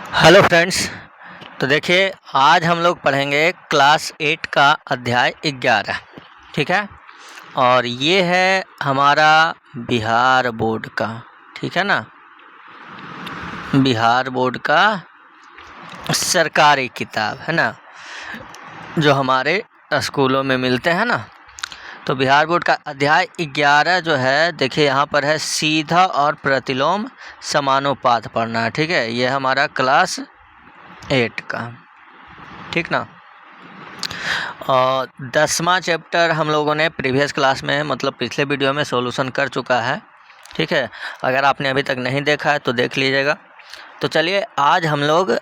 Hello friends. तो देखिए आज हम लोग पढ़ेंगे क्लास 8 का अध्याय 11। ठीक है। और ये है हमारा बिहार बोर्ड का, ठीक है ना, बिहार बोर्ड का सरकारी किताब है ना, जो हमारे स्कूलों में मिलते हैं ना। तो बिहार बोर्ड का अध्याय 11 जो है, देखिए यहाँ पर है सीधा और प्रतिलोम समानुपात पढ़ना है। ठीक है, ये हमारा क्लास 8 का, ठीक ना। और 10वां चैप्टर हम लोगों ने प्रीवियस क्लास में, मतलब पिछले वीडियो में सॉल्यूशन कर चुका है। ठीक है, अगर आपने अभी तक नहीं देखा है तो देख लीजिएगा। तो चलिए आज हम लोग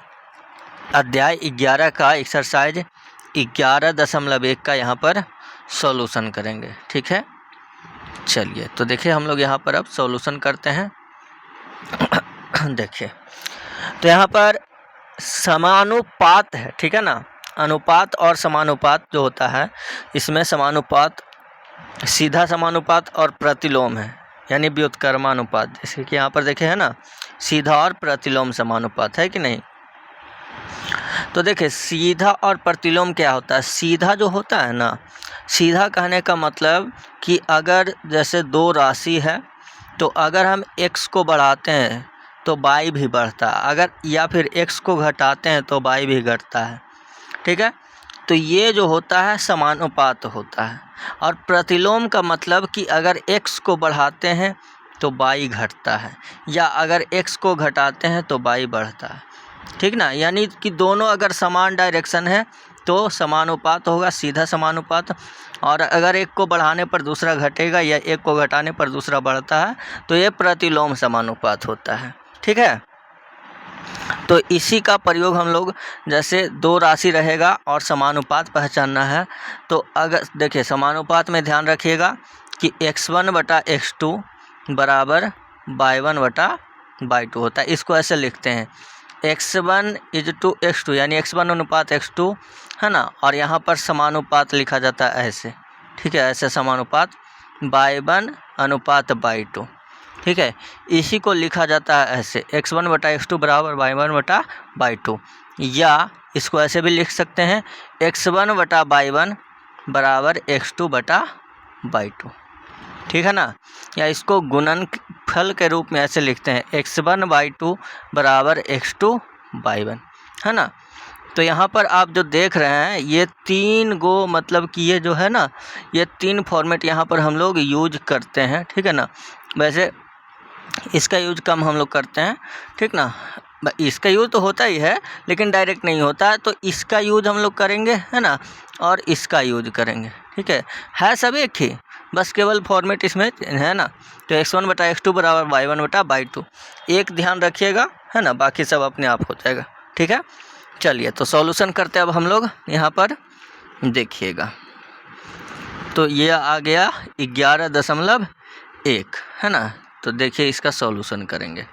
अध्याय 11 का एक्सरसाइज 11.1 का यहाँ पर सॉल्यूशन करेंगे। ठीक है, चलिए तो देखिए हम लोग यहाँ पर अब सॉल्यूशन करते हैं। देखिए तो यहाँ पर समानुपात है, ठीक है ना। अनुपात और समानुपात जो होता है, इसमें समानुपात सीधा समानुपात और प्रतिलोम है, यानी व्युत्क्रमानुपात। जैसे कि यहाँ पर देखे है ना, सीधा और प्रतिलोम समानुपात है कि नहीं। तो देखिए सीधा और प्रतिलोम क्या होता है। सीधा जो होता है ना, सीधा कहने का मतलब कि अगर जैसे दो राशि है तो अगर हम x को बढ़ाते हैं तो y भी बढ़ता है, अगर या फिर x को घटाते हैं तो y भी घटता है। ठीक है, तो ये जो होता है समानुपात होता है। और प्रतिलोम का मतलब कि अगर x को बढ़ाते हैं तो y घटता है, या अगर x को घटाते हैं तो y बढ़ता है। ठीक ना, यानी कि दोनों अगर समान डायरेक्शन है तो समानुपात होगा, सीधा समानुपात। और अगर एक को बढ़ाने पर दूसरा घटेगा या एक को घटाने पर दूसरा बढ़ता है तो ये प्रतिलोम समानुपात होता है। ठीक है, तो इसी का प्रयोग हम लोग, जैसे दो राशि रहेगा और समानुपात पहचानना है तो अगर देखिए समानुपात में ध्यान रखिएगा कि x1 बटा x2 बराबर y1 बटा y2 होता है। इसको ऐसे लिखते हैं x1 इज टू x2, यानी x1 अनुपात x2 है ना। और यहाँ पर समानुपात लिखा जाता है ऐसे, ठीक है, ऐसे समानुपात y1 अनुपात y2। ठीक है, इसी को लिखा जाता है ऐसे x1 बटा x2 बराबर y1 बटा y2, या इसको ऐसे भी लिख सकते हैं x1 बटा y1 बराबर x2 बटा y2। ठीक है ना, या इसको गुणनफल के रूप में ऐसे लिखते हैं x1 y2 बराबर x2 y1, है ना। तो यहाँ पर आप जो देख रहे हैं ये तीन गो, मतलब कि ये जो है ना, ये तीन फॉर्मेट यहाँ पर हम लोग यूज करते हैं। ठीक है ना, वैसे इसका यूज कम हम लोग करते हैं, ठीक ना। इसका यूज तो होता ही है लेकिन डायरेक्ट नहीं होता है, तो इसका यूज हम लोग करेंगे, है ना, और इसका यूज करेंगे। ठीक है सब एक ही, बस केवल फॉर्मेट इसमें है ना। तो x1 बटा x2 बराबर y1 बटा y2, एक ध्यान रखिएगा, है ना, बाकी सब अपने आप हो जाएगा। ठीक है, चलिए तो सॉल्यूशन करते हैं अब हम लोग। यहाँ पर देखिएगा तो ये आ गया 11.1, है ना। तो देखिए इसका सॉल्यूशन करेंगे।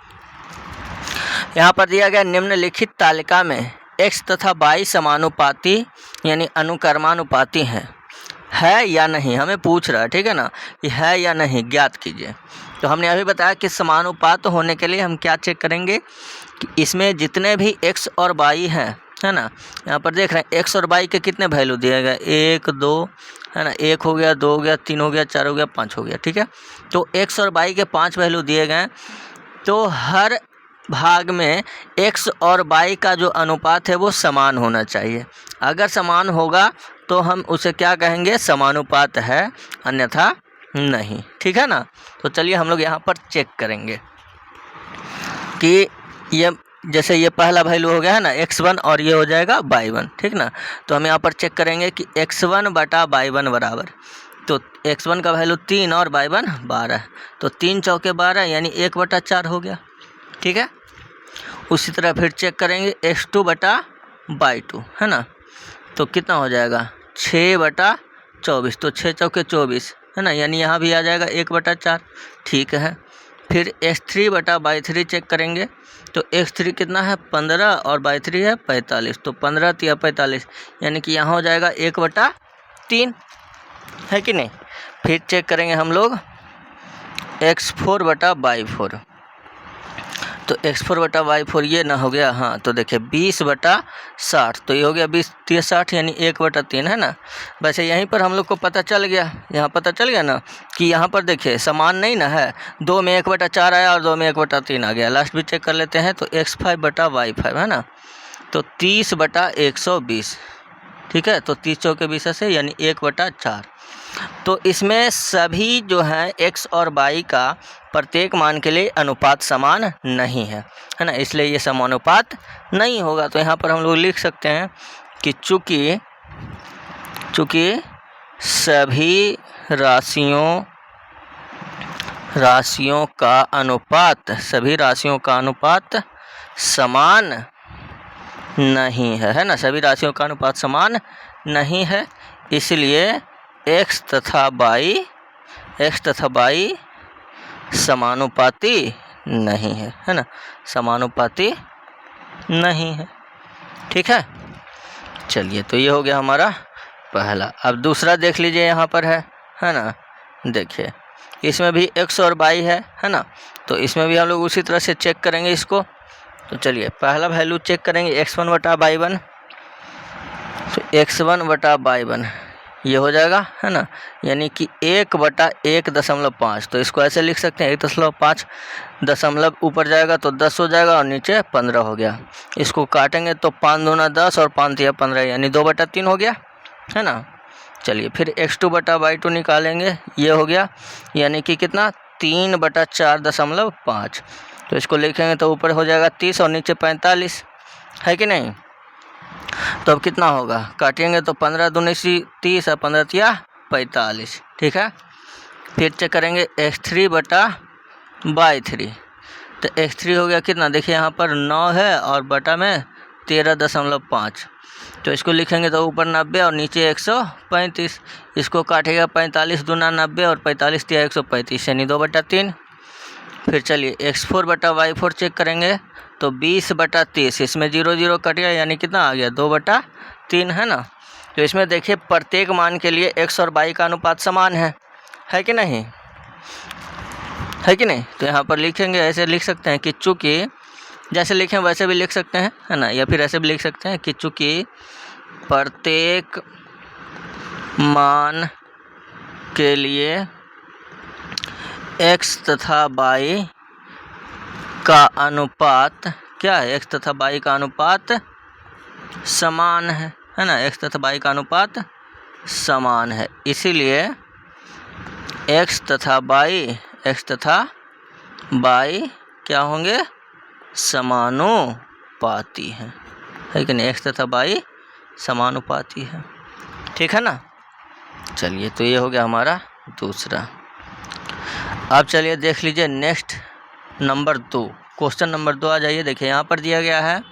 यहाँ पर दिया गया निम्नलिखित तालिका में x तथा y समानुपाती यानी अनुक्रमानुपाती है या नहीं, हमें पूछ रहा है। ठीक है ना, कि है या नहीं ज्ञात कीजिए। तो हमने अभी बताया कि समानुपात होने के लिए हम क्या चेक करेंगे कि इसमें जितने भी x और y हैं, है ना, यहाँ पर देख रहे हैं x और y के कितने वैल्यू दिए गए, 1 2, है ना, 1 हो गया, 2 हो गया, 3 हो गया, 4 हो गया, 5 हो गया। ठीक है, तो x और y के 5 वैल्यू दिए गए, तो हर भाग में x और y का जो अनुपात है वो समान होना चाहिए। अगर समान होगा तो हम उसे क्या कहेंगे, समानुपात है, अन्यथा नहीं। ठीक है ना, तो चलिए हम लोग यहाँ पर चेक करेंगे कि ये जैसे ये पहला वैल्यू हो गया है ना x1 और ये हो जाएगा y1। ठीक ना, तो हम यहाँ पर चेक करेंगे कि x1 बटा y1 बराबर, तो x1 का वैल्यू 3 और y1 12, तो 3 चौके 12 यानी 1 बटा 4 हो गया। ठीक है, उसी तरह फिर चेक करेंगे x2 बटा y2, है ना, तो कितना हो जाएगा 6 बटा 24, तो 6 चौके 24, है ना, यानी यहाँ भी आ जाएगा 1 बटा 4। ठीक है, फिर x3 बटा y3 चेक करेंगे, तो x3 कितना है 15 और y3 है 45, तो 15 तिया 45, यानी कि यहाँ हो जाएगा 1 बटा 3, है कि नहीं। फिर चेक करेंगे हम लोग x4 बटा y4, तो x4 बटा y4 ये ना हो गया, हाँ तो देखिए 20/60, तो ये हो गया 20×3=60 यानी 1/3 है ना। वैसे यहीं पर हम लोग को पता चल गया, यहाँ पता चल गया ना कि यहाँ पर देखिए समान नहीं ना है, 2 में 1/4 आया और 2 में 1/3 आ गया। लास्ट भी चेक कर लेते हैं, तो x5 बटा y5 है ना, तो 30/120, ठीक है। तो 30 चौके 20 से यानी 1/4। तो इसमें सभी जो हैं x और y का प्रत्येक मान के लिए अनुपात समान नहीं है ना, इसलिए ये समानुपात नहीं होगा। तो यहाँ पर हम लोग लिख सकते हैं कि चूँकि सभी राशियों का अनुपात समान नहीं है ना, सभी राशियों का अनुपात समान नहीं है, इसलिए x तथा y समानुपाती नहीं है ना, समानुपाती नहीं है, ठीक है। चलिए, तो ये हो गया हमारा पहला। अब दूसरा देख लीजिए, यहाँ पर है ना, देखिए इसमें भी x और y है ना, तो इसमें भी हम लोग उसी तरह से चेक करेंगे इसको। तो चलिए पहला वैल्यू चेक करेंगे x1 बटा y1, तो x1 बटा y1 ये हो जाएगा है ना, यानी कि 1/1.5। तो इसको ऐसे लिख सकते हैं 1.5 दशमलव ऊपर जाएगा तो 10 हो जाएगा और नीचे 15 हो गया। इसको काटेंगे तो 5 दूना 10 और 5 तिया 15 यानी 2/3 हो गया है ना। चलिए फिर x2 बटा y2 निकालेंगे, ये हो गया यानी कि कितना 3/4.5। तो इसको लिखेंगे तो ऊपर हो जाएगा 30 और नीचे 45 है कि नहीं। तो अब कितना होगा, काटेंगे तो 15 दूनी 30 और 15 तिया 45, ठीक है। फिर चेक करेंगे x3 बटा y3, तो x3 हो गया कितना, देखिए यहाँ पर 9 है और बटा में 13.5। तो इसको लिखेंगे तो ऊपर 90 और नीचे 135। इसको काटेगा 45 दूना 90 और 45 तिया 135 यानी 2/3। फिर चलिए x4 बटा y4 चेक करेंगे तो 20/30, इसमें 0 0 कट गया यानी कितना आ गया 2/3 है ना। तो इसमें देखिए प्रत्येक मान के लिए x और y का अनुपात समान है कि नहीं, है कि नहीं। तो यहाँ पर लिखेंगे, ऐसे लिख सकते हैं कि चूँकि जैसे लिखें वैसे भी लिख सकते हैं है ना, या फिर ऐसे भी लिख सकते हैं कि चूँकि प्रत्येक मान के लिए x तथा y का अनुपात क्या है, x तथा y का अनुपात समान है ना, x तथा y का अनुपात समान है, इसीलिए x तथा y क्या होंगे, समानुपाती है कि नहीं, x तथा y समानुपाती है, ठीक है ना। चलिए, तो ये हो गया हमारा दूसरा। अब चलिए देख लीजिए नेक्स्ट नंबर 2, क्वेश्चन नंबर 2 आ जाइए। देखिए यहाँ पर दिया गया है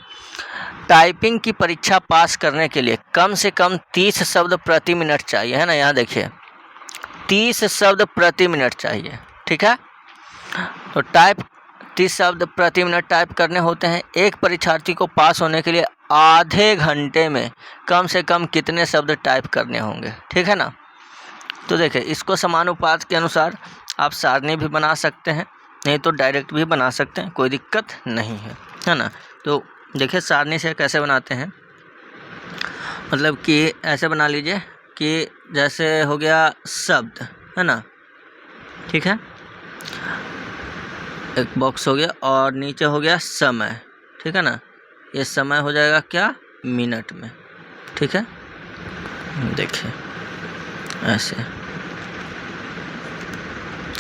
टाइपिंग की परीक्षा पास करने के लिए कम से कम 30 शब्द प्रति मिनट चाहिए है ना। यहाँ देखिए 30 शब्द प्रति मिनट चाहिए, ठीक है। तो 30 शब्द प्रति मिनट टाइप करने होते हैं। एक परीक्षार्थी को पास होने के लिए आधे घंटे में कम से कम कितने शब्द टाइप करने होंगे, ठीक है ना। तो देखिए इसको समानुपात के अनुसार आप सारणी भी बना सकते हैं, नहीं तो डायरेक्ट भी बना सकते हैं, कोई दिक्कत नहीं है ना। तो देखिए सारणी से कैसे बनाते हैं, मतलब कि ऐसे बना लीजिए कि जैसे हो गया शब्द है ना, ठीक है, एक बॉक्स हो गया और नीचे हो गया समय, ठीक है ना। ये समय हो जाएगा क्या, मिनट में, ठीक है। देखिए ऐसे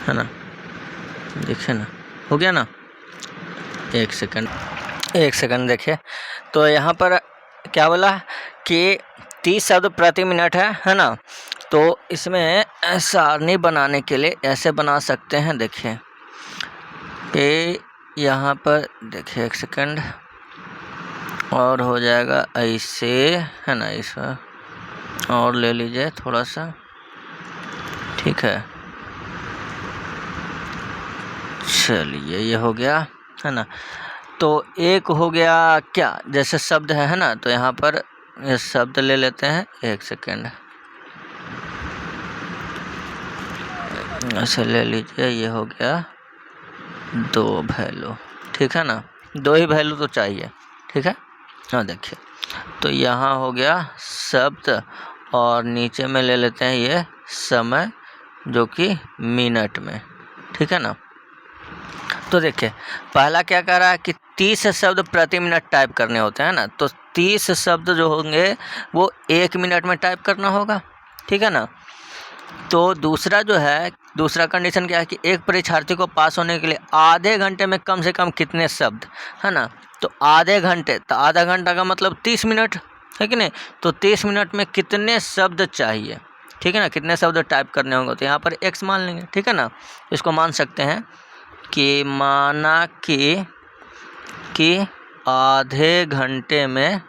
है ना, देखिए ना, हो गया ना। एक सेकंड देखिए, तो यहाँ पर क्या बोला कि 30 शब्द प्रति मिनट है ना। तो इसमें सारणी बनाने के लिए ऐसे बना सकते हैं, देखिए ये यहाँ पर देखिए, एक सेकंड, और हो जाएगा ऐसे है ना, ऐसा और ले लीजिए थोड़ा सा, ठीक है। चलिए ये हो गया है ना। तो एक हो गया क्या, जैसे शब्द है ना, तो यहाँ पर ये शब्द ले लेते हैं, एक सेकेंड ऐसे ले लीजिए, ये हो गया 2 वैल्यू, ठीक है ना, 2 ही वैल्यू तो चाहिए, ठीक है। हाँ देखिए, तो यहाँ हो गया शब्द और नीचे में ले लेते हैं ये समय जो कि मिनट में, ठीक है ना। तो देखिए पहला क्या कह रहा है कि 30 शब्द प्रति मिनट टाइप करने होते हैं ना, तो 30 शब्द जो होंगे वो 1 मिनट में टाइप करना होगा, ठीक है ना। तो दूसरा जो है, दूसरा कंडीशन क्या है कि एक परीक्षार्थी को पास होने के लिए आधे घंटे में कम से कम कितने शब्द, है ना। तो आधे घंटे, तो आधा घंटा का मतलब 30 मिनट है कि नहीं, तो 30 मिनट में कितने शब्द चाहिए, ठीक है ना, कितने शब्द टाइप करने होंगे, तो यहाँ पर x मान लेंगे, ठीक है ना। इसको मान सकते हैं कि माना कि आधे घंटे में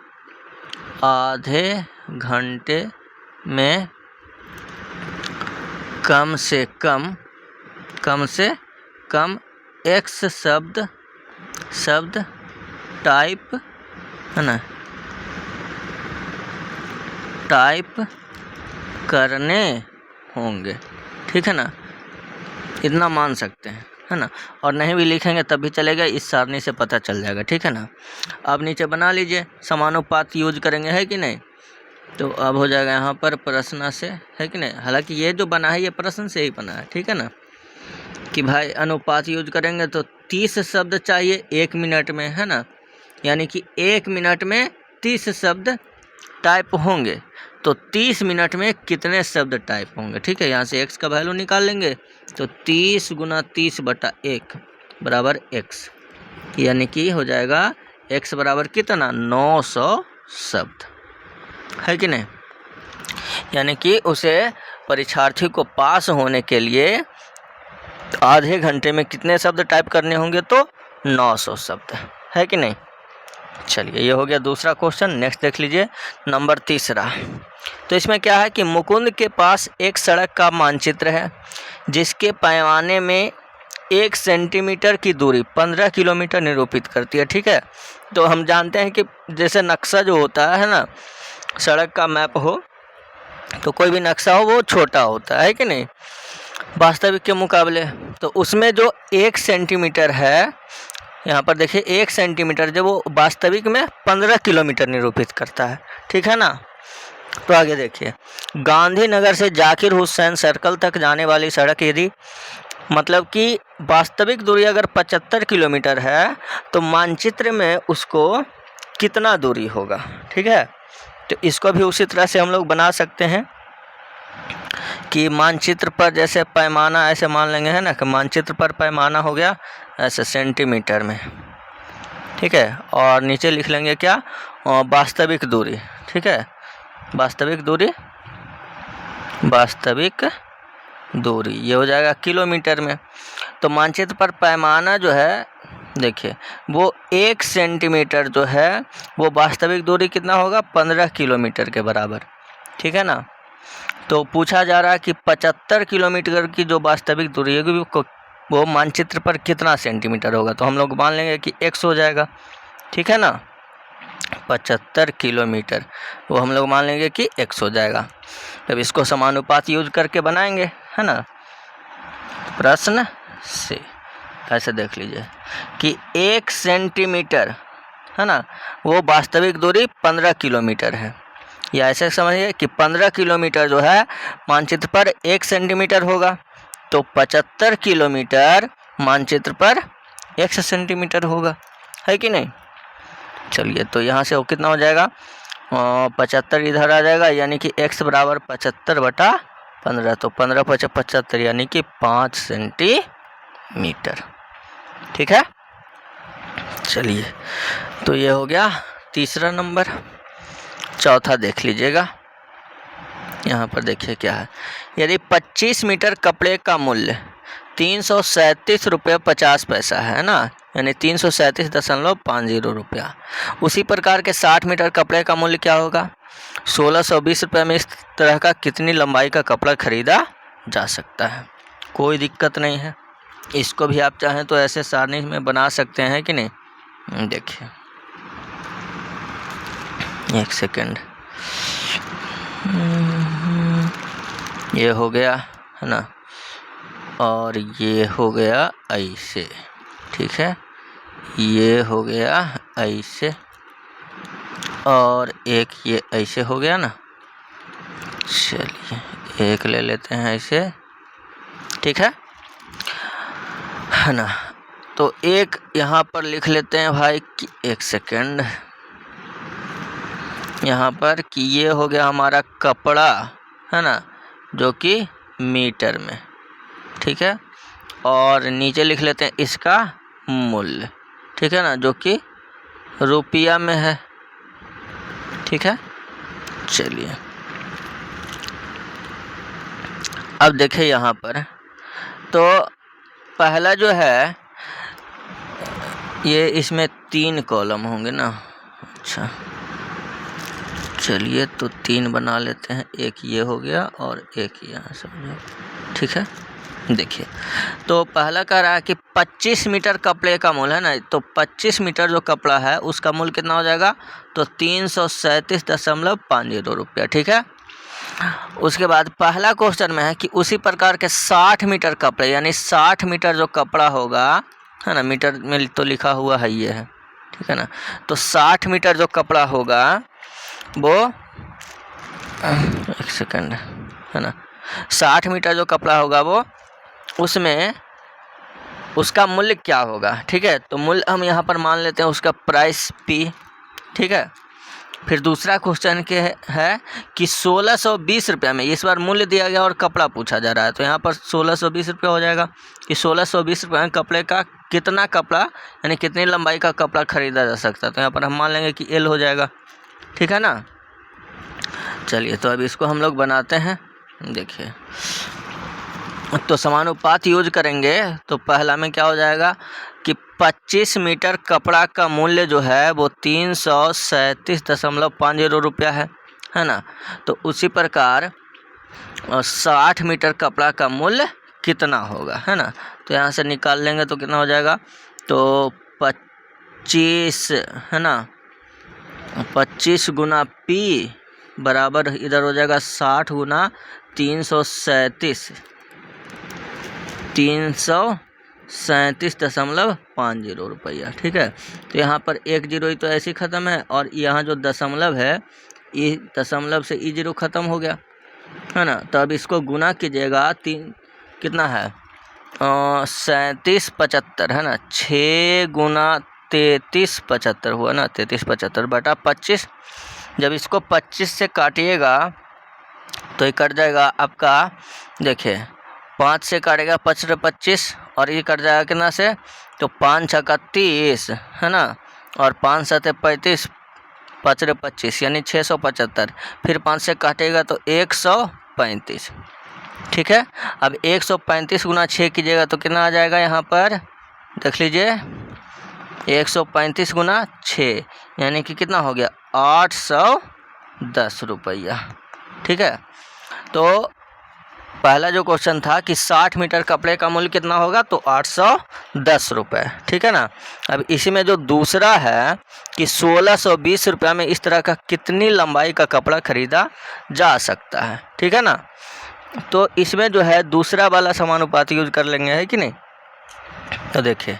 कम से कम x शब्द टाइप, है ना, टाइप करने होंगे, ठीक है ना, इतना मान सकते हैं, है ना। और नहीं भी लिखेंगे तब भी चलेगा, इस सारणी से पता चल जाएगा, ठीक है ना। अब नीचे बना लीजिए, समानुपात यूज करेंगे, है कि नहीं। तो अब हो जाएगा यहाँ पर प्रश्न से, है कि नहीं। हालांकि ये जो बना है ये प्रश्न से ही बना है, ठीक है ना, कि भाई अनुपात यूज करेंगे तो 30 शब्द चाहिए 1 मिनट में, है ना, यानी कि 1 मिनट में 30 शब्द टाइप होंगे, तो 30 मिनट में कितने शब्द टाइप होंगे, ठीक है। यहाँ से x का वैल्यू निकाल लेंगे, तो 30 × 30/1 बराबर x, यानी कि हो जाएगा x बराबर कितना, 900 शब्द, है कि नहीं। यानी कि उसे परीक्षार्थी को पास होने के लिए आधे घंटे में कितने शब्द टाइप करने होंगे, तो 900 शब्द, है कि नहीं। चलिए ये हो गया दूसरा क्वेश्चन। नेक्स्ट देख लीजिए नंबर 3। तो इसमें क्या है कि मुकुंद के पास एक सड़क का मानचित्र है जिसके पैमाने में 1 सेंटीमीटर की दूरी 15 किलोमीटर निरूपित करती है, ठीक है। तो हम जानते हैं कि जैसे नक्शा जो होता है ना, सड़क का मैप हो तो कोई भी नक्शा हो वो छोटा होता है कि नहीं वास्तविक के मुकाबले। तो उसमें जो 1 सेंटीमीटर है, यहाँ पर देखिए 1 सेंटीमीटर जो वो वास्तविक में 15 किलोमीटर निरूपित करता है, ठीक है ना। तो आगे देखिए, गांधीनगर से जाकिर हुसैन सर्कल तक जाने वाली सड़क यदि मतलब कि वास्तविक दूरी अगर 75 किलोमीटर है तो मानचित्र में उसको कितना दूरी होगा, ठीक है। तो इसको भी उसी तरह से हम लोग बना सकते हैं कि मानचित्र पर जैसे पैमाना ऐसे मान लेंगे, है ना, कि मानचित्र पर पैमाना हो गया ऐसे सेंटीमीटर में, ठीक है। और नीचे लिख लेंगे क्या, वास्तविक दूरी, ठीक है, वास्तविक दूरी ये हो जाएगा किलोमीटर में। तो मानचित्र पर पैमाना जो है देखिए वो 1 सेंटीमीटर जो है वो वास्तविक दूरी कितना होगा, 15 किलोमीटर के बराबर, ठीक है ना। तो पूछा जा रहा है कि 75 किलोमीटर की जो वास्तविक दूरी है वो मानचित्र पर कितना सेंटीमीटर होगा, तो हम लोग मान लेंगे कि x हो जाएगा, ठीक है ना। 75 किलोमीटर वो हम लोग मान लेंगे कि x हो जाएगा। तब इसको समानुपात यूज करके बनाएंगे, है ना, प्रश्न से। ऐसे देख लीजिए कि 1 सेंटीमीटर, है ना, वो वास्तविक दूरी 15 किलोमीटर है, या ऐसे समझिए कि 15 किलोमीटर जो है मानचित्र पर 1 सेंटीमीटर होगा, तो 75 किलोमीटर मानचित्र पर 1 सेंटीमीटर होगा, है कि नहीं। चलिए तो यहाँ से वो कितना हो जाएगा, 75 इधर आ जाएगा, यानी कि x बराबर 75/15, तो 15 × 75 यानी कि 5 सेंटीमीटर, ठीक है। चलिए तो ये हो गया तीसरा नंबर। चौथा देख लीजिएगा, यहाँ पर देखिए क्या है, यदि 25 मीटर कपड़े का मूल्य 337 रुपये 50 पैसा है ना, यानी 337.50 रुपया, उसी प्रकार के 60 मीटर कपड़े का मूल्य क्या होगा, 1620 रुपये में इस तरह का कितनी लंबाई का कपड़ा खरीदा जा सकता है। कोई दिक्कत नहीं है, इसको भी आप चाहें तो ऐसे सारणी में बना सकते हैं कि नहीं। देखिए एक सेकेंड, ये हो गया, है ना, और ये हो गया ऐसे, ठीक है, ये हो गया ऐसे, और एक ये ऐसे हो गया ना। चलिए एक ले लेते हैं ऐसे, ठीक है ना। तो एक यहाँ पर लिख लेते हैं भाई कि 1 सेकेंड, यहाँ पर कि ये हो गया हमारा कपड़ा, है ना, जो कि मीटर में, ठीक है। और नीचे लिख लेते हैं इसका मूल्य, ठीक है ना, जो कि रुपया में है, ठीक है। चलिए अब देखें यहाँ पर, तो पहला जो है ये इसमें 3 कॉलम होंगे ना। अच्छा चलिए तो 3 बना लेते हैं, एक ये हो गया और एक यहाँ से, ठीक है। देखिए तो पहला कह रहा है कि 25 मीटर कपड़े का मूल्य है ना, तो 25 मीटर जो कपड़ा है उसका मूल्य कितना हो जाएगा, तो 337.50 रुपया, ठीक है। उसके बाद पहला क्वेश्चन में है कि उसी प्रकार के 60 मीटर कपड़े, यानी 60 मीटर जो कपड़ा होगा, है ना, मीटर में तो लिखा हुआ है ये है, ठीक है ना। तो 60 मीटर जो कपड़ा होगा वो 1 सेकेंड, है ना, 60 मीटर जो कपड़ा होगा वो उसमें उसका मूल्य क्या होगा, ठीक है। तो मूल्य हम यहाँ पर मान लेते हैं उसका प्राइस P, ठीक है। फिर दूसरा क्वेश्चन के है कि 1620 रुपये में, इस बार मूल्य दिया गया और कपड़ा पूछा जा रहा है, तो यहाँ पर 1620 रुपये हो जाएगा कि 1620 रुपये में कपड़े का कितना कपड़ा, यानी कितनी लंबाई का कपड़ा खरीदा जा सकता है। तो यहाँ पर हम मान लेंगे कि L हो जाएगा, ठीक है ना। चलिए तो अब इसको हम लोग बनाते हैं। देखिए तो समानुपात यूज करेंगे, तो पहला में क्या हो जाएगा कि 25 मीटर कपड़ा का मूल्य जो है वो 337.50 रुपया है ना। तो उसी प्रकार 60 मीटर कपड़ा का मूल्य कितना होगा, है ना। तो यहाँ से निकाल लेंगे तो कितना हो जाएगा, तो 25, है ना, 25 गुना P बराबर इधर हो जाएगा 60 गुना 337.50 रुपया, ठीक है। तो यहाँ पर 1 जीरो ही तो ऐसे ही ख़त्म है, और यहाँ जो दशमलव है, ये दशमलव से ई जीरो ख़त्म हो गया, है ना। तो अब इसको गुना कीजिएगा, 3 कितना है 37.75, है ना, 6 गुना 33.75 हुआ ना, 33.75 बटा 25। जब इसको 25 से काटिएगा तो ये कट जाएगा आपका, देखिए 5 से काटेगा 25 और ये कट जाएगा कितना से, तो 5 छक्का 30, है ना, और 5 सत्ते 35, 5 25 यानी 675। फिर 5 से काटेगा तो 135, ठीक है। अब 135 गुना 6 कीजिएगा तो कितना आ जाएगा, यहाँ पर देख लीजिए 135 गुना 6 यानी कि कितना हो गया 810 रुपया, ठीक है। तो पहला जो क्वेश्चन था कि 60 मीटर कपड़े का मूल्य कितना होगा, तो 810 रुपये, ठीक है ना। अब इसी में जो दूसरा है कि 1620 रुपये में इस तरह का कितनी लंबाई का कपड़ा खरीदा जा सकता है, ठीक है ना। तो इसमें जो है दूसरा वाला समानुपात यूज कर लेंगे, है कि नहीं। तो देखिए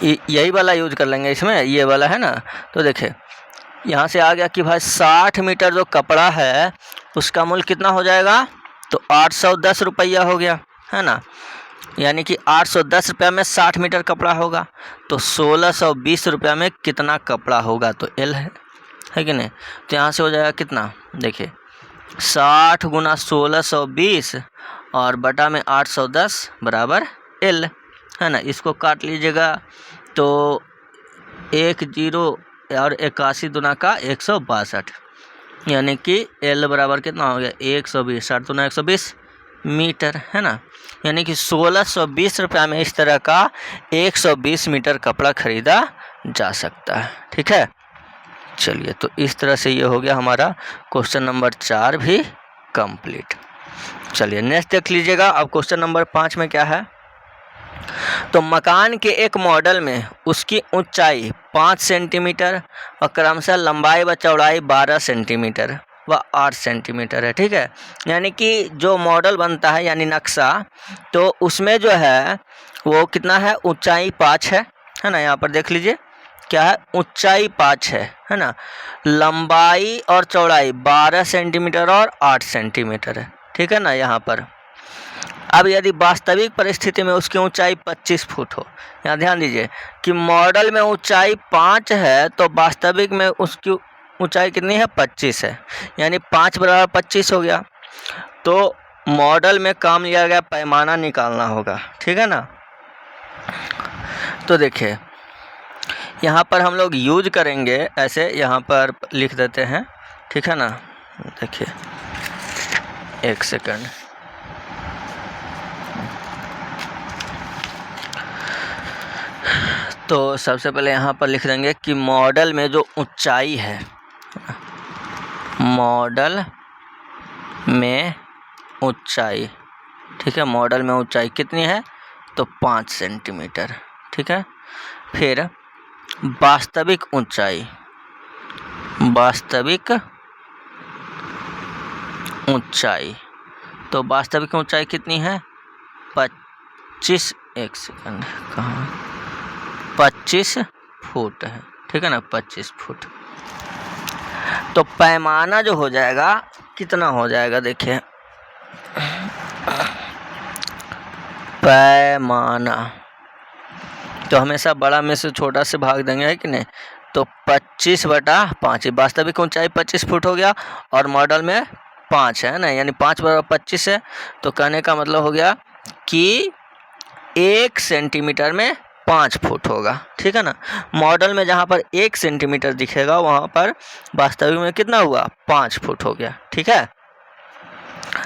यही वाला यूज कर लेंगे इसमें, ये वाला है ना। तो देखिए यहाँ से आ गया कि भाई 60 मीटर जो कपड़ा है उसका मूल्य कितना हो जाएगा, तो 810 रुपया हो गया, है ना। यानी कि 810 रुपया में 60 मीटर कपड़ा होगा, तो 1620 रुपया में कितना कपड़ा होगा, तो L है कि नहीं। तो यहाँ से हो जाएगा कितना, देखिए 60 गुना 1620 और बटा में 810 बराबर L, है ना। इसको काट लीजिएगा तो 1 जीरो और 81 दुना का 162, यानी कि L बराबर कितना हो गया 120, 60 दुना 120 मीटर, है ना। यानी कि 1620 रुपया में इस तरह का 120 मीटर कपड़ा खरीदा जा सकता है, ठीक है। चलिए तो इस तरह से ये हो गया हमारा क्वेश्चन नंबर 4 भी कंप्लीट। चलिए नेक्स्ट देख लीजिएगा। अब क्वेश्चन नंबर 5 में क्या है, तो मकान के एक मॉडल में उसकी ऊंचाई 5 सेंटीमीटर और क्रमशः लंबाई व चौड़ाई 12 सेंटीमीटर व 8 सेंटीमीटर है, ठीक है। यानी कि जो मॉडल बनता है यानी नक्शा, तो उसमें जो है वो कितना है, ऊंचाई 5 है ना। यहाँ पर देख लीजिए क्या है, ऊंचाई 5 है ना। लंबाई और चौड़ाई 12 सेंटीमीटर और 8 सेंटीमीटर है, ठीक है ना। यहाँ पर अब यदि वास्तविक परिस्थिति में उसकी ऊंचाई 25 फुट हो, यहाँ ध्यान दीजिए कि मॉडल में ऊंचाई 5 है तो वास्तविक में उसकी ऊंचाई कितनी है, 25 है, यानी 5 बराबर 25 हो गया। तो मॉडल में काम लिया गया पैमाना निकालना होगा, ठीक है ना। तो देखिए यहाँ पर हम लोग यूज करेंगे ऐसे, यहाँ पर लिख देते हैं, ठीक है ना। देखिए 1 सेकंड, तो सबसे पहले यहाँ पर लिख देंगे कि मॉडल में जो ऊंचाई है, मॉडल में ऊंचाई, ठीक है, मॉडल में ऊंचाई कितनी है, तो 5 सेंटीमीटर, ठीक है। फिर वास्तविक ऊंचाई, वास्तविक ऊंचाई, तो वास्तविक ऊंचाई कितनी है, 25, 1 सेकंड, कहाँ, 25 फुट है, ठीक है ना, 25 फुट। तो पैमाना जो हो जाएगा कितना हो जाएगा, देखिए पैमाना तो हमेशा बड़ा में से छोटा से भाग देंगे, है कि नहीं। तो 25/5, वास्तविक ऊंचाई 25 फुट हो गया और मॉडल में 5 है ना, यानी 5 बराबर 25 है। तो कहने का मतलब हो गया कि 1 सेंटीमीटर में 5 फुट होगा, ठीक है ना। मॉडल में जहाँ पर 1 सेंटीमीटर दिखेगा वहाँ पर वास्तविक में कितना हुआ, 5 फुट हो गया, ठीक है।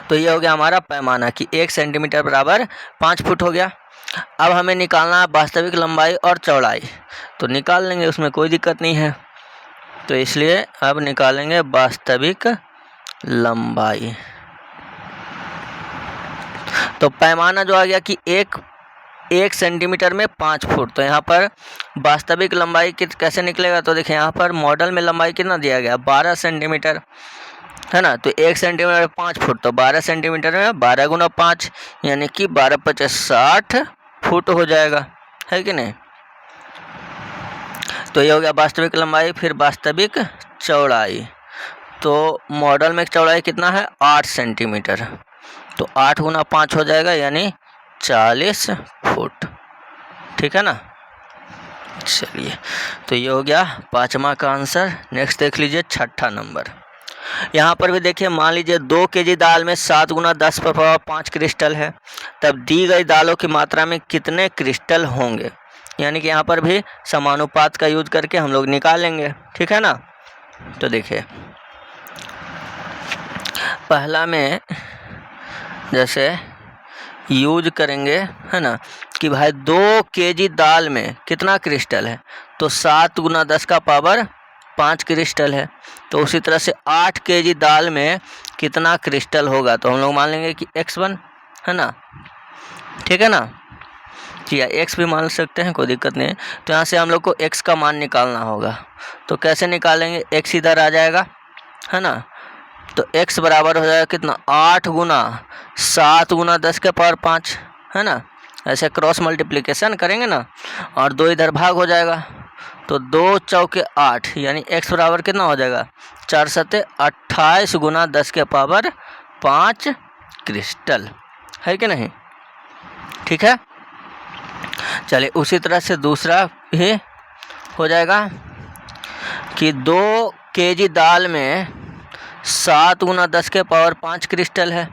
तो ये हो गया हमारा पैमाना कि 1 सेंटीमीटर बराबर 5 फुट हो गया। अब हमें निकालना है वास्तविक लंबाई और चौड़ाई, तो निकाल लेंगे, उसमें कोई दिक्कत नहीं है। तो इसलिए अब निकालेंगे वास्तविक लंबाई। तो पैमाना जो आ गया कि 1 सेंटीमीटर में 5 फुट, तो यहाँ पर वास्तविक लंबाई कैसे निकलेगा, तो देखिए यहाँ पर मॉडल में लंबाई कितना दिया गया, 12 सेंटीमीटर है ना। तो 1 सेंटीमीटर में 5 फुट, तो 12 सेंटीमीटर में 12 गुना 5 यानी कि 12 × 5 60 फुट हो जाएगा, है कि नहीं। तो ये हो गया वास्तविक लंबाई। फिर वास्तविक चौड़ाई, तो मॉडल में चौड़ाई कितना है, 8 सेंटीमीटर, तो 8 गुना 5 हो जाएगा यानी 40 फुट, ठीक है ना। चलिए, तो ये हो गया 5वां का आंसर। नेक्स्ट देख लीजिए 6ठा नंबर। यहाँ पर भी देखिए, मान लीजिए 2 केजी दाल में 7 × 10⁵ क्रिस्टल है, तब दी गई दालों की मात्रा में कितने क्रिस्टल होंगे। यानी कि यहाँ पर भी समानुपात का यूज करके हम लोग निकालेंगे, ठीक है ना। तो देखिए पहला में जैसे यूज करेंगे, है ना, कि भाई 2 केजी दाल में कितना क्रिस्टल है, तो 7 × 10⁵ क्रिस्टल है। तो उसी तरह से 8 केजी दाल में कितना क्रिस्टल होगा, तो हम लोग मान लेंगे कि x1 है ना, ठीक है ना, या x भी मान सकते हैं, कोई दिक्कत नहीं है। तो यहाँ से हम लोग को x का मान निकालना होगा, तो कैसे निकालेंगे, x इधर आ जाएगा, है ना। तो x बराबर हो जाएगा कितना, 8 गुना 7 × 10⁵ है ना। ऐसे क्रॉस मल्टीप्लिकेशन करेंगे ना, और 2 इधर भाग हो जाएगा, तो 2 चौके 8 यानी x बराबर कितना हो जाएगा, 4 × 7 = 28 गुना 10⁵ क्रिस्टल, है कि नहीं, ठीक है। चलिए उसी तरह से दूसरा भी हो जाएगा कि 2 केजी दाल में 7 × 10⁵ क्रिस्टल है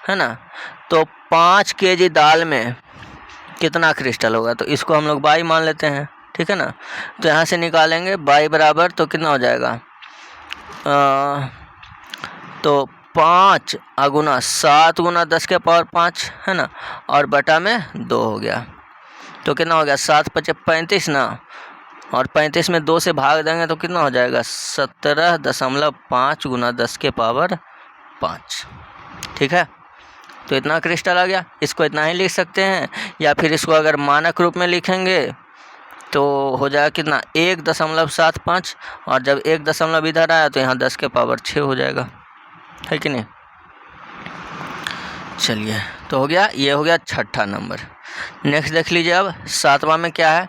ना। तो 5 केजी दाल में कितना क्रिस्टल होगा, तो इसको हम लोग y मान लेते हैं, ठीक है ना। तो यहाँ से निकालेंगे y बराबर, तो कितना हो जाएगा, तो 5 गुना 7 × 10⁵ है ना, और बटा में 2 हो गया, तो कितना हो गया, 7 × 5 = 35 ना, और 35 में 2 से भाग देंगे तो कितना हो जाएगा, 17.5 गुना 10⁵, ठीक है। तो इतना क्रिस्टल आ गया, इसको इतना ही लिख सकते हैं, या फिर इसको अगर मानक रूप में लिखेंगे तो हो जाएगा कितना, 1.75, और जब 1 इधर आया तो यहाँ 10⁶ हो जाएगा, है कि नहीं। चलिए, तो हो गया, ये हो गया 6ठा नंबर। नेक्स्ट देख लीजिए अब 7वां में क्या है।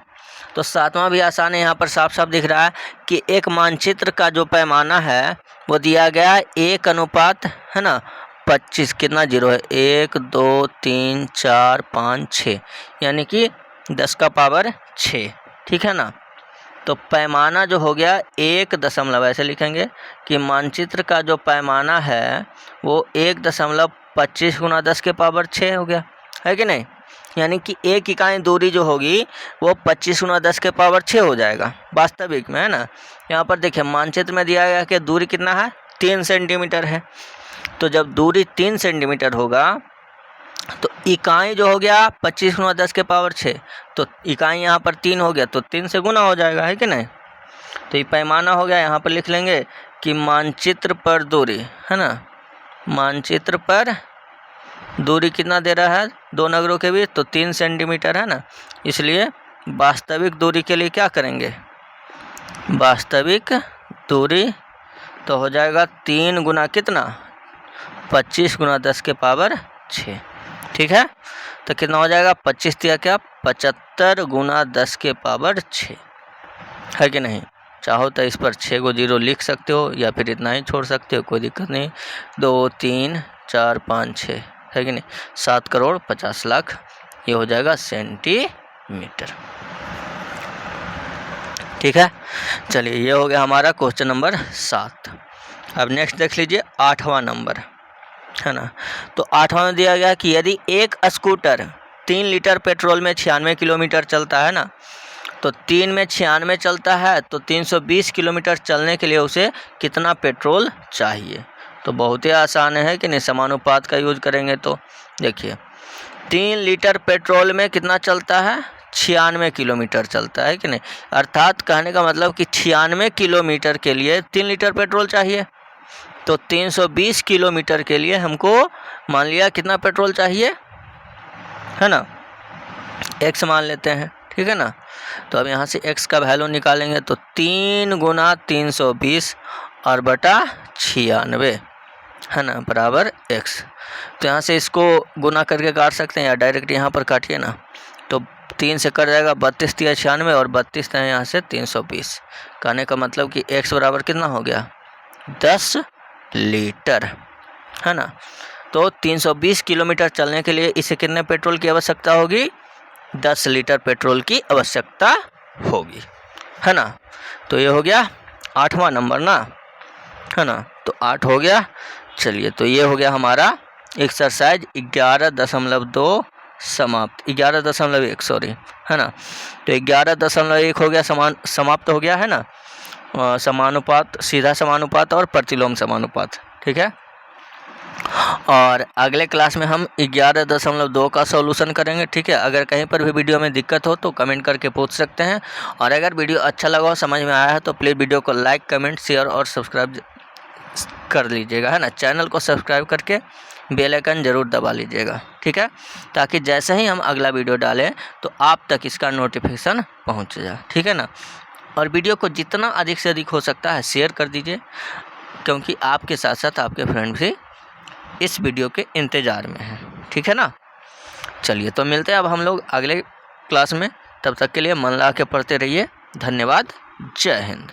तो 7वां भी आसान है, यहाँ पर साफ साफ दिख रहा है कि एक मानचित्र का जो पैमाना है वो दिया गया है 1 है ना 25, कितना जीरो है 1 2 3 4 5 6, यानी कि 10 का पावर 6, ठीक है ना। तो पैमाना जो हो गया 1 ऐसे लिखेंगे कि मानचित्र का जो पैमाना है वो 1.25 गुना 10 के पावर 6 हो गया, है कि नहीं। यानी कि एक इकाई दूरी जो होगी वो 25 गुना 10 के पावर 6 हो जाएगा वास्तविक में, है ना। यहाँ पर देखिए मानचित्र में दिया गया कि दूरी कितना है 3 सेंटीमीटर है। तो जब दूरी 3 सेंटीमीटर होगा तो इकाई जो हो गया 25 गुना 10 के पावर 6, तो इकाई यहाँ पर 3 हो गया तो 3 से गुना हो जाएगा, है कि नहीं। तो ये पैमाना हो गया। यहाँ पर लिख लेंगे कि मानचित्र पर दूरी, है ना, मानचित्र पर दूरी कितना दे रहा है 2 नगरों के बीच, तो 3 सेंटीमीटर, है ना। इसलिए वास्तविक दूरी के लिए क्या करेंगे, वास्तविक दूरी तो हो जाएगा 3 गुना कितना 25 गुना 10 के पावर 6, ठीक है। तो कितना हो जाएगा 25 दिया क्या 75 गुना 10 के पावर 6, है कि नहीं। चाहो तो इस पर 6 को 0 लिख सकते हो या फिर इतना ही छोड़ सकते हो, कोई दिक्कत नहीं। 2 3 4 5 6, है कि नहीं। 7 करोड़ 50 लाख ये हो जाएगा सेंटीमीटर, ठीक है। चलिए ये हो गया हमारा क्वेश्चन नंबर 7। अब नेक्स्ट देख लीजिए 8वां नंबर, है ना। तो 8वां में दिया गया कि यदि एक स्कूटर 3 लीटर पेट्रोल में 96 किलोमीटर चलता है ना, तो 3 में 96 चलता है तो 320 किलोमीटर चलने के लिए उसे कितना पेट्रोल चाहिए। तो बहुत ही आसान है कि नहीं, समानुपात का यूज करेंगे। तो देखिए 3 लीटर पेट्रोल में कितना चलता है 96 किलोमीटर चलता है कि नहीं, अर्थात कहने का मतलब कि 96 किलोमीटर के लिए 3 लीटर पेट्रोल चाहिए। तो 320 किलोमीटर के लिए हमको मान लिया कितना पेट्रोल चाहिए, है ना, x मान लेते हैं, ठीक है ना। तो अब यहाँ से x का वैल्यू निकालेंगे तो 3 गुना 320 और बटा 96, है ना, बराबर x। तो यहाँ से इसको गुना करके काट सकते हैं या डायरेक्ट यहाँ पर काटिए ना। तो 3 से कट जाएगा 32 या 96 और 32 है यहाँ से 320। कहने का मतलब कि x बराबर कितना हो गया 10 लीटर, है ना। तो 320 किलोमीटर चलने के लिए इसे कितने पेट्रोल की आवश्यकता होगी 10 लीटर पेट्रोल की आवश्यकता होगी, है ना। तो ये हो गया 8वां नंबर ना, है ना। तो 8 हो गया। चलिए तो ये हो गया हमारा एक्सरसाइज 11.2 समाप्त, 11.1 सॉरी, है ना। तो 11.1 हो गया समाप्त हो गया, है ना। समानुपात, सीधा समानुपात और प्रतिलोम समानुपात, ठीक है। और अगले क्लास में हम 11.2 का सॉल्यूशन करेंगे, ठीक है। अगर कहीं पर भी वीडियो में दिक्कत हो तो कमेंट करके पूछ सकते हैं। और अगर वीडियो अच्छा लगा हो, समझ में आया है तो प्लीज़ वीडियो को लाइक कमेंट शेयर और सब्सक्राइब कर लीजिएगा, है ना। चैनल को सब्सक्राइब करके बेल आइकन ज़रूर दबा लीजिएगा, ठीक है, ताकि जैसे ही हम अगला वीडियो डालें तो आप तक इसका नोटिफिकेशन पहुँच जाए, ठीक है ना। और वीडियो को जितना अधिक से अधिक हो सकता है शेयर कर दीजिए, क्योंकि आपके साथ साथ आपके फ्रेंड भी इस वीडियो के इंतज़ार में हैं, ठीक है ना। चलिए तो मिलते हैं अब हम लोग अगले क्लास में, तब तक के लिए मन लगा के पढ़ते रहिए। धन्यवाद, जय हिंद।